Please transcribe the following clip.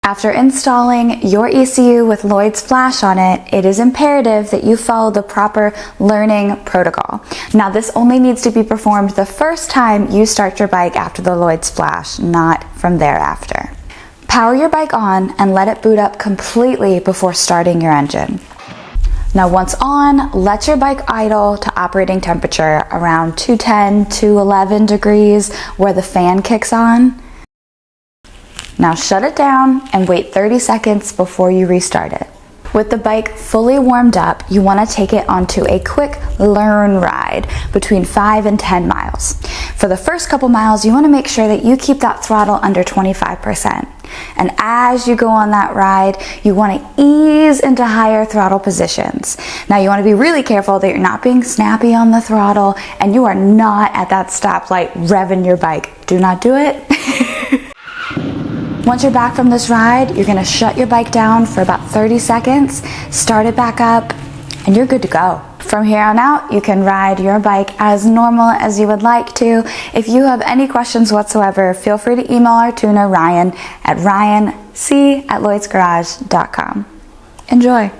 After installing your ECU with Lloyd's Flash on it, it is imperative that you follow the proper learning protocol. Now, this only needs to be performed the first time you start your bike after the Lloyd's Flash, not from thereafter. Power your bike on and let it boot up completely before starting your engine. Now, once on, let your bike idle to operating temperature around 210 to 11 degrees where the fan kicks on. Now shut it down and wait 30 seconds before you restart it. With the bike fully warmed up, you want to take it onto a quick learn ride between 5 and 10 miles. For the first couple miles, you want to make sure that you keep that throttle under 25%. And as you go on that ride, you want to ease into higher throttle positions. Now you want to be really careful that you're not being snappy on the throttle and you are not at that stoplight revving your bike. Do not do it. Once you're back from this ride, you're going to shut your bike down for about 30 seconds, start it back up, and you're good to go. From here on out, you can ride your bike as normal as you would like to. If you have any questions whatsoever, feel free to email our tuner Ryan at ryanc@lloydsgarage.com. Enjoy!